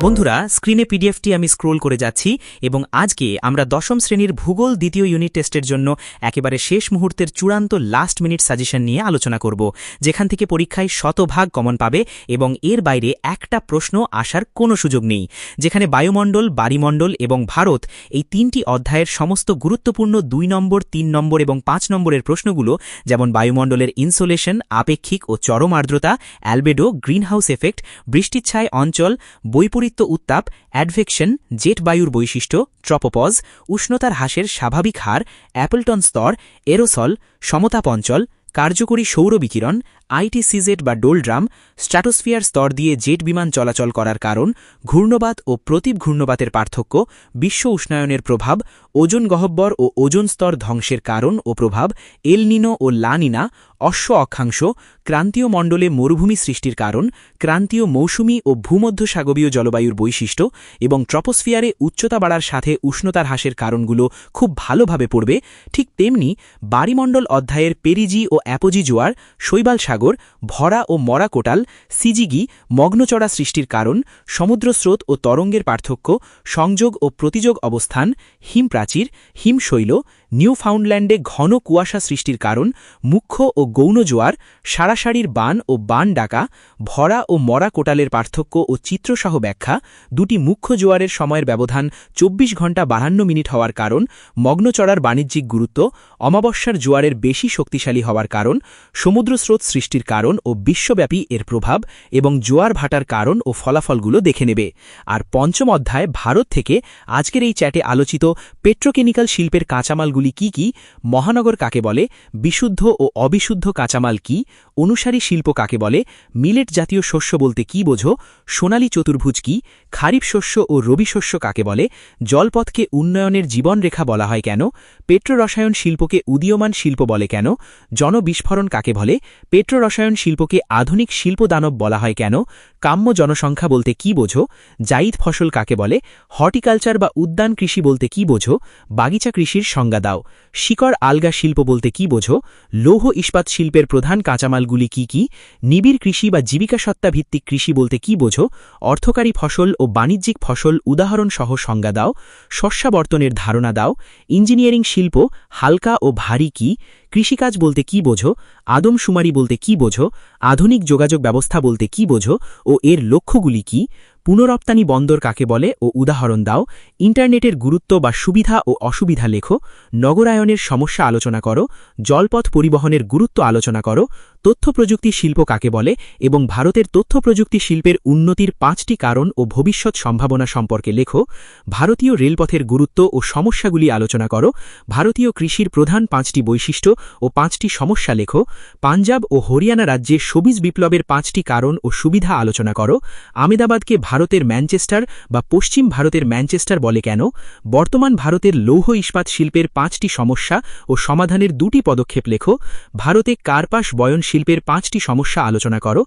বন্ধুরা, স্ক্রিনে পিডিএফটি আমি স্ক্রোল করে যাচ্ছি এবং আজকে আমরা দশম শ্রেণীর ভূগোল দ্বিতীয় ইউনিট টেস্টের জন্য একেবারে শেষ মুহূর্তের চূড়ান্ত লাস্ট মিনিট সাজেশন নিয়ে আলোচনা করব, যেখান থেকে পরীক্ষায় শতভাগ কমন পাবে এবং এর বাইরে একটা প্রশ্ন আসার কোনো সুযোগ নেই। যেখানে বায়ুমণ্ডল, বাড়িমণ্ডল এবং ভারত এই তিনটি অধ্যায়ের সমস্ত গুরুত্বপূর্ণ 2 নম্বর, 3 নম্বর এবং 5 নম্বরের প্রশ্নগুলো, যেমন বায়ুমণ্ডলের ইনসোলেশন, আপেক্ষিক ও চরম আর্দ্রতা, অ্যালবেডো, গ্রিনহাউস এফেক্ট, বৃষ্টিচ্ছায় অঞ্চল, বৈপরীত্য উত্তাপ, অ্যাডভেকশন, জেট বায়ুর বৈশিষ্ট্য, ট্রপোপজ, উষ্ণতার হ্রাসের স্বাভাবিক হার, অ্যাপলটন স্তর, এরোসল, সমতাপ অঞ্চল, কার্যকরী সৌর বিকিরণ, আইটিসিজেড বা ডোলড্রাম, স্ট্র্যাটোস্ফিয়ার স্তর দিয়ে জেট বিমান চলাচল করার কারণ, ঘূর্ণবাত ও প্রতীপ ঘূর্ণবাতের পার্থক্য, বিশ্ব উষ্ণায়নের প্রভাব, ওজোন গহ্বর ও ওজোন স্তর ধ্বংসের কারণ ও প্রভাব, এল নিনো ও লা নিনা, অশ্ব অক্ষাংশ, ক্রান্তীয় মণ্ডলে মরুভূমি সৃষ্টির কারণ, ক্রান্তীয় মৌসুমী ও ভূমধ্যসাগরীয় জলবায়ুর বৈশিষ্ট্য এবং ট্রপোস্ফিয়ারে উচ্চতা বাড়ার সাথে উষ্ণতার হ্রাসের কারণগুলো খুব ভালোভাবে পড়বে। ঠিক তেমনি বাড়িমণ্ডল অধ্যায়ের পেরিজি ও অ্যাপোজি জোয়ার, শৈবাল সাগর, ভরা ও মরা কোটাল, সিজিগি, মগ্নচড়া সৃষ্টির কারণ, সমুদ্র স্রোত ও তরঙ্গের পার্থক্য, সংযোগ ও প্রতিযোগ অবস্থান, হিমপ্রাচীর, হিমশৈল, নিউফাউন্ডল্যান্ডে ঘন কুয়াশা সৃষ্টির কারণ, মুখ্য ও গৌণ জোয়ার, সারাসারির বান ও বান ডাকা, ভরা ও মরা কোটালের পার্থক্য ও চিত্রসহ ব্যাখ্যা, দুটি মুখ্য জোয়ারের সময়ের ব্যবধান 24 ঘণ্টা 52 মিনিট হওয়ার কারণ, মগ্নচড়ার বাণিজ্যিক গুরুত্ব, অমাবস্যার জোয়ারের বেশি শক্তিশালী হওয়ার কারণ, সমুদ্র স্রোত সৃষ্টির কারণ ও বিশ্বব্যাপী এর প্রভাব এবং জোয়ার ভাটার কারণ ও ফলাফলগুলো দেখে নেবে। আর পঞ্চম অধ্যায় ভারত থেকে আজকের এই চ্যাটে আলোচিত পেট্রোকেমিক্যাল শিল্পের কাঁচামালগুলি কি কি, মহানগর কাকে বলে, বিশুদ্ধ ও অবিশুদ্ধ কাঁচামাল কি, অনুসারী শিল্প কাকে বলে, মিলেট জাতীয় শস্য বলতে কি বোঝো, সোনালী চতুর্ভুজ কি, খারিফ শস্য ও রবি শস্য কাকে বলে, জলপথকে উন্নয়নের জীবনরেখা বলা হয় কেন, পেট্রোরসায়ন শিল্পকে উদীয়মান শিল্প বলে কেন, জনবিস্ফোরণ কাকে বলে, পেট্রোরসায়ন শিল্পকে আধুনিক শিল্পদানব বলা হয় কেন, কাম্য জনসংখ্যা বলতে কি বোঝো, জাইদ ফসল কাকে বলে, হর্টিকালচার বা উদ্যান কৃষি বলতে কি বোঝো, বাগিচা কৃষির সংজ্ঞা দাও, শিকড় আলগা শিল্প বলতে কি বোঝো, লৌহ ইস্পাত শিল্পের প্রধান কাঁচামালগুলি কি কি, নিবিড় কৃষি বা জীবিকাসত্তা ভিত্তিক কৃষি বলতে কি বোঝো, অর্থকারী ফসল ও বাণিজ্যিক ফসল উদাহরণসহ সংজ্ঞা দাও, শস্যাবর্তনের ধারণা দাও, ইঞ্জিনিয়ারিং শিল্প হালকা ও ভারী কি, কৃষিকাজ বলতে কি বোঝো, আদমশুমারি বলতে কি বোঝো, আধুনিক যোগাযোগ ব্যবস্থা বলতে কি বোঝো ও এর লক্ষ্যগুলি কি, পুনরপ্তানি বন্দর কাকে বলে ও উদাহরণ দাও, ইন্টারনেটের গুরুত্ব বা সুবিধা ও অসুবিধা লেখো, নগরায়নের সমস্যা আলোচনা করো, জলপথ পরিবহনের গুরুত্ব আলোচনা করো, তথ্য প্রযুক্তি শিল্প কাকে বলে এবং ভারতের তথ্য প্রযুক্তি শিল্পের উন্নতির 5টি কারণ ও ভবিষ্যৎ সম্ভাবনা সম্পর্কে লেখো, ভারতীয় রেলপথের গুরুত্ব ও সমস্যাগুলি আলোচনা করো, ভারতীয় কৃষির প্রধান 5টি বৈশিষ্ট্য ও 5টি সমস্যা লেখো, পাঞ্জাব ও হরিয়ানা রাজ্যে সবুজ বিপ্লবের 5টি কারণ ও সুবিধা আলোচনা করো, আমেদাবাদকে ভারতের ম্যানচেস্টার বা পশ্চিম ভারতের ম্যানচেস্টার বলে কেন, বর্তমান ভারতের লৌহ ইস্পাত শিল্পের 5টি সমস্যা ও সমাধানের 2টি পদক্ষেপ লেখো, ভারতে কার্পাস বয়ন শিল্পের 5টি সমস্যা আলোচনা করো,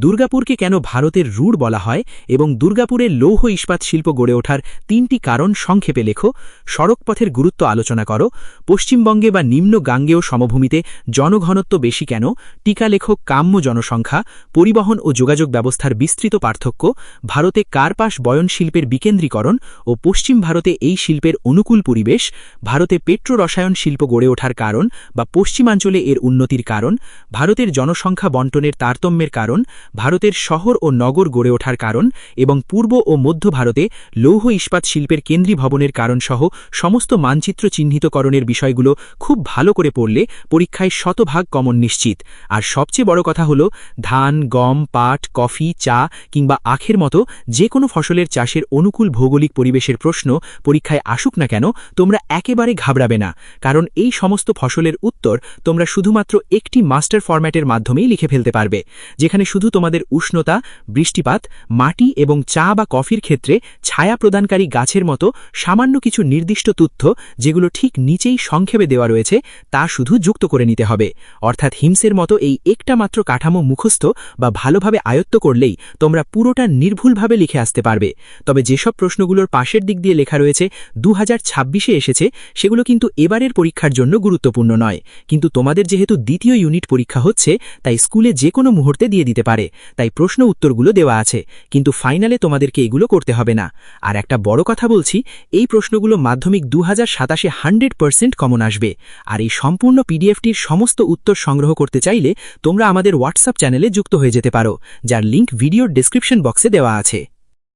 দুর্গাপুরকে কেন ভারতের রুড় বলা হয় এবং দুর্গাপুরের লৌহ ইস্পাত শিল্প গড়ে ওঠার 3টি কারণ সংক্ষেপে লেখো, সড়কপথের গুরুত্ব আলোচনা করো, পশ্চিমবঙ্গে বা নিম্ন গাঙ্গেয় সমভূমিতে জনঘনত্ব বেশি কেন, টিকা লেখো কাম্য জনসংখ্যা, পরিবহন ও যোগাযোগ ব্যবস্থার বিস্তৃত পার্থক্য, ভারতে কার্পাস বয়ন শিল্পের বিকেন্দ্রীকরণ ও পশ্চিম ভারতে এই শিল্পের অনুকূল পরিবেশ, ভারতে পেট্রোরসায়ন শিল্প গড়ে ওঠার কারণ বা পশ্চিমাঞ্চলে এর উন্নতির কারণ, ভারতের জনসংখ্যা বণ্টনের তারতম্যের কারণ, ভারতের শহর ও নগর গড়ে ওঠার কারণ এবং পূর্ব ও মধ্য ভারতে লৌহ ইস্পাত শিল্পের কেন্দ্রীভবনের কারণসহ সমস্ত মানচিত্র চিহ্নিতকরণের বিষয়গুলো খুব ভালো করে পড়লে পরীক্ষায় শতভাগ কমন নিশ্চিত। আর সবচেয়ে বড় কথা হলো, ধান, গম, পাট, কফি, চা কিংবা আখের মতো যে কোনো ফসলের চাষের অনুকূল ভৌগোলিক পরিবেশের প্রশ্ন পরীক্ষায় আসুক না কেন, তোমরা একেবারে ঘাবড়াবে না, কারণ এই সমস্ত ফসলের উত্তর তোমরা শুধুমাত্র একটি মাস্টার ফরম্যাটের মাধ্যমেই লিখে ফেলতে পারবে, যেখানে শুধু তোমাদের উষ্ণতা, বৃষ্টিপাত, মাটি এবং চা বা কফির ক্ষেত্রে ছায়া প্রদানকারী গাছের মতো সামান্য কিছু নির্দিষ্ট তথ্য, যেগুলো ঠিক নিচেই সংক্ষেপে দেওয়া রয়েছে, তা শুধু যুক্ত করে নিতে হবে। অর্থাৎ হিমসের মতো এই একটা মাত্র কাঠামো মুখস্থ বা ভালোভাবে আয়ত্ত করলেই তোমরা পুরোটা নির্ভুলভাবে লিখে আসতে পারবে। তবে যেসব প্রশ্নগুলোর পাশের দিক দিয়ে লেখা রয়েছে 2026-এ এসেছে, সেগুলো কিন্তু এবারের পরীক্ষার জন্য গুরুত্বপূর্ণ নয়। কিন্তু তোমাদের যেহেতু দ্বিতীয় ইউনিট পরীক্ষা হচ্ছে, তাই স্কুলে যে কোনো মুহূর্তে দিয়ে দিতে পারে, তাই প্রশ্ন উত্তরগুলো দেওয়া আছে, কিন্তু ফাইনালে তোমাদেরকে এগুলো করতে হবে না। আর একটা বড় কথা বলছি, এই প্রশ্নগুলো মাধ্যমিক 2027-এ 100% কমন আসবে। আর এই সম্পূর্ণ পিডিএফটির সমস্ত উত্তর সংগ্রহ করতে চাইলে তোমরা আমাদের হোয়াটসঅ্যাপ চ্যানেলে যুক্ত হয়ে যেতে পারো, যার লিঙ্ক ভিডিওর ডেসক্রিপশন বক্সে দেওয়া আছে।